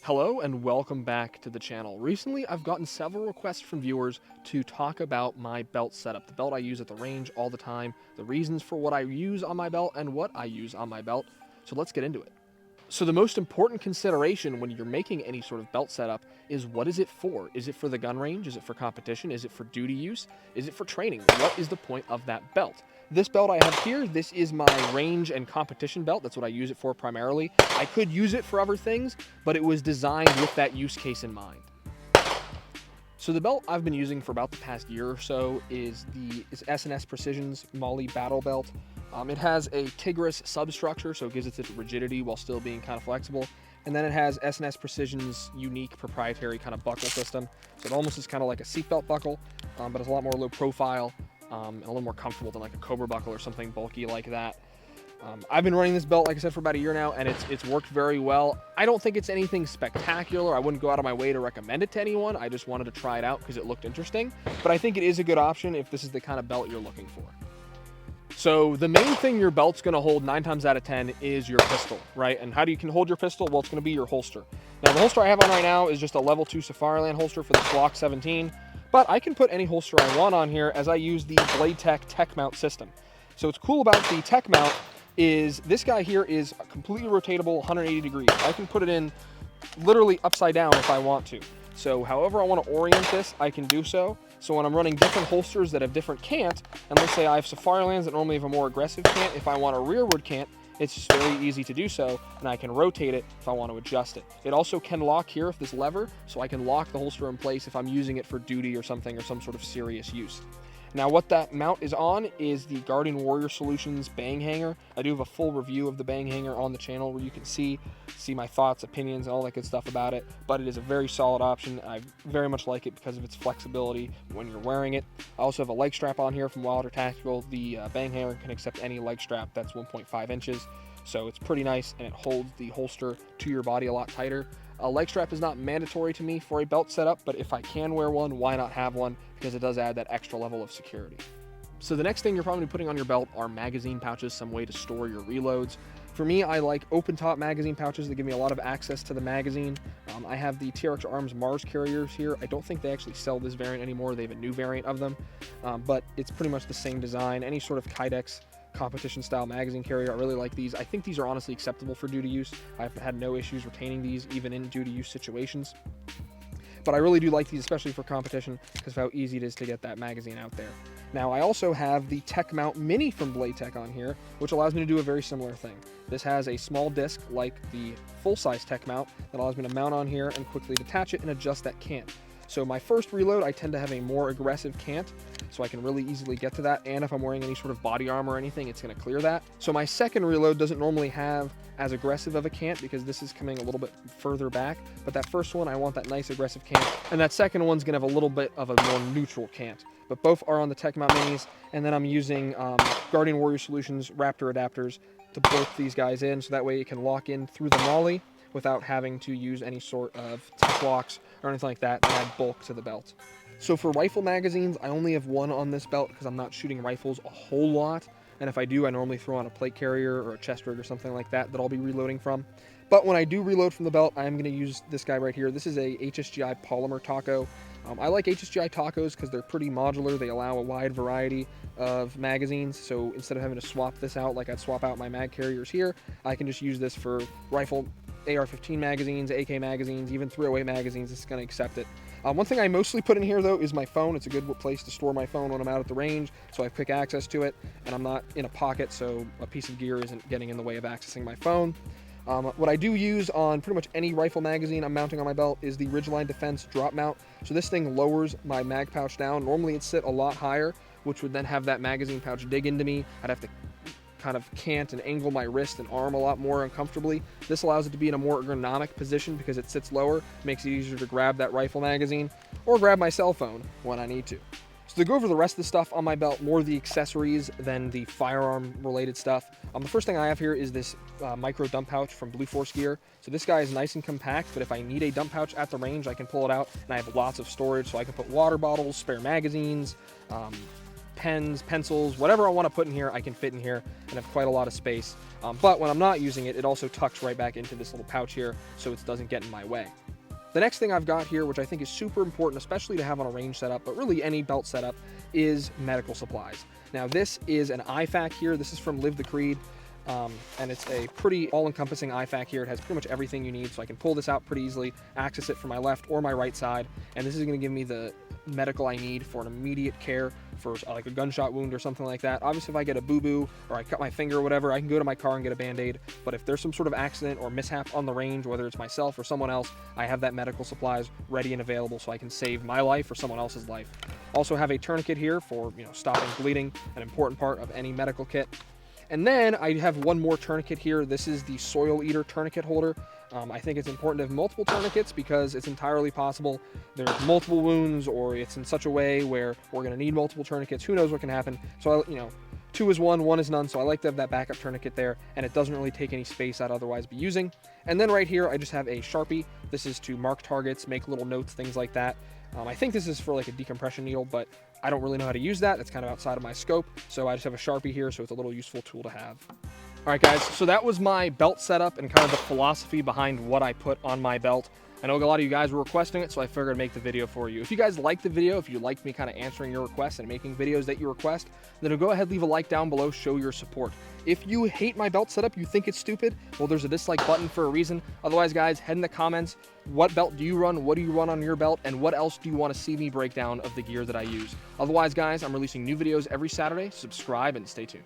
Hello and welcome back to the channel. Recently, I've gotten several requests from viewers to talk about my belt setup, the belt I use at the range all the time, the reasons for what I use on my belt, and what I use on my belt. So let's get into it. So the most important consideration when you're making any sort of belt setup is what is it for? Is it for the gun range? Is it for competition? Is it for duty use? Is it for training? What is the point of that belt? This belt I have here, this is my range and competition belt. That's what I use it for primarily. I could use it for other things, but it was designed with that use case in mind. So the belt I've been using for about the past year or so is S&S Precision's MOLLE Battle Belt. It has a Tigris substructure, so it gives it its rigidity while still being kind of flexible. And then it has S&S Precision's unique proprietary kind of buckle system. So it almost is kind of like a seatbelt buckle, but it's a lot more low profile and a little more comfortable than like a Cobra buckle or something bulky like that. I've been running this belt, like I said, for about a year now, and it's worked very well. I don't think it's anything spectacular. I wouldn't go out of my way to recommend it to anyone. I just wanted to try it out because it looked interesting. But I think it is a good option if this is the kind of belt you're looking for. So the main thing your belt's going to hold 9 times out of 10 is your pistol, right? And how do you can hold your pistol? Well, it's going to be your holster. Now, the holster I have on right now is just a level 2 Safariland holster for the Glock 17, but I can put any holster I want on here as I use the Blade Tech mount system. So what's cool about the tech mount is this guy here is completely rotatable 180 degrees. I can put it in literally upside down if I want to. So however I want to orient this, I can do so. So when I'm running different holsters that have different cant, and let's say I have Safarilands that normally have a more aggressive cant, if I want a rearward cant, it's just very easy to do so, and I can rotate it if I want to adjust it. It also can lock here with this lever, so I can lock the holster in place if I'm using it for duty or something or some sort of serious use. Now what that mount is on is the Guardian Warrior Solutions bang hanger. I do have a full review of the bang hanger on the channel where you can see my thoughts, opinions, and all that good stuff about it, but it is a very solid option. I very much like it because of its flexibility when you're wearing it. I also have a leg strap on here from Wilder Tactical. The bang hanger can accept any leg strap that's 1.5 inches, so it's pretty nice and it holds the holster to your body a lot tighter. A leg strap is not mandatory to me for a belt setup, but if I can wear one, why not have one? Because it does add that extra level of security. So the next thing you're probably putting on your belt are magazine pouches, some way to store your reloads. For me, I like open top magazine pouches that give me a lot of access to the magazine. I have the TRX Arms Mars carriers here. I don't think they actually sell this variant anymore. They have a new variant of them, but it's pretty much the same design. Any sort of Kydex competition style magazine carrier, I really like these. I think these are honestly acceptable for duty use. I've had no issues retaining these even in duty use situations. But I really do like these, especially for competition, because of how easy it is to get that magazine out there. Now, I also have the Tech Mount Mini from Blade Tech on here, which allows me to do a very similar thing. This has a small disc like the full-size Tech Mount that allows me to mount on here and quickly detach it and adjust that cant. So my first reload, I tend to have a more aggressive cant, so I can really easily get to that, and if I'm wearing any sort of body armor or anything, it's going to clear that. So my second reload doesn't normally have as aggressive of a cant because this is coming a little bit further back, but that first one, I want that nice aggressive cant, and that second one's going to have a little bit of a more neutral cant. But both are on the Tech Mount Minis, and then I'm using Guardian Warrior Solutions Raptor adapters to bolt these guys in, so that way it can lock in through the MOLLE without having to use any sort of tech locks or anything like that and add bulk to the belt. So for rifle magazines, I only have one on this belt because I'm not shooting rifles a whole lot, and if I do, I normally throw on a plate carrier or a chest rig or something like that I'll be reloading from. But when I do reload from the belt, I'm going to use this guy right here. This is a HSGI Polymer Taco. I like HSGI Tacos because they're pretty modular. They allow a wide variety of magazines, so instead of having to swap this out like I'd swap out my mag carriers here, I can just use this for rifle AR-15 magazines, AK magazines, even 308 magazines. It's going to accept it. One thing I mostly put in here, though, is my phone. It's a good place to store my phone when I'm out at the range, so I have quick access to it, and I'm not in a pocket, so a piece of gear isn't getting in the way of accessing my phone. What I do use on pretty much any rifle magazine I'm mounting on my belt is the Ridgeline Defense drop mount. So this thing lowers my mag pouch down. Normally it'd sit a lot higher, which would then have that magazine pouch dig into me. I'd have to kind of cant and angle my wrist and arm a lot more uncomfortably. This allows it to be in a more ergonomic position because it sits lower, makes it easier to grab that rifle magazine or grab my cell phone when I need to. So to go over the rest of the stuff on my belt, more the accessories than the firearm related stuff. The first thing I have here is this micro dump pouch from Blue Force Gear. So this guy is nice and compact, but if I need a dump pouch at the range, I can pull it out, and I have lots of storage, so I can put water bottles, spare magazines, pens, pencils, whatever I want to put in here, I can fit in here and have quite a lot of space. But when I'm not using it, it also tucks right back into this little pouch here so it doesn't get in my way. The next thing I've got here, which I think is super important, especially to have on a range setup, but really any belt setup, is medical supplies. Now this is an IFAK here. This is from Live the Creed. And it's a pretty all-encompassing IFAK here. It has pretty much everything you need, so I can pull this out pretty easily, access it from my left or my right side, and this is going to give me the medical I need for an immediate care for like a gunshot wound or something like that. Obviously, if I get a boo-boo or I cut my finger or whatever, I can go to my car and get a Band-Aid, but if there's some sort of accident or mishap on the range, whether it's myself or someone else, I have that medical supplies ready and available so I can save my life or someone else's life. Also have a tourniquet here for, stopping bleeding, an important part of any medical kit. And then I have one more tourniquet here. This is the Soil Eater tourniquet holder. I think it's important to have multiple tourniquets because it's entirely possible there's multiple wounds or it's in such a way where we're going to need multiple tourniquets. Who knows what can happen? So, two is one is none. So I like to have that backup tourniquet there, and it doesn't really take any space I'd otherwise be using. And then right here, I just have a Sharpie. This is to mark targets, make little notes, things like that. I think this is for like a decompression needle, but I don't really know how to use that. It's kind of outside of my scope. So I just have a Sharpie here, so it's a little useful tool to have. All right, guys, so that was my belt setup and kind of the philosophy behind what I put on my belt. I know a lot of you guys were requesting it, so I figured I'd make the video for you. If you guys liked the video, if you liked me kind of answering your requests and making videos that you request, then go ahead, leave a like down below, show your support. If you hate my belt setup, you think it's stupid, well, there's a dislike button for a reason. Otherwise, guys, head in the comments. What belt do you run? What do you run on your belt? And what else do you want to see me break down of the gear that I use? Otherwise, guys, I'm releasing new videos every Saturday. Subscribe and stay tuned.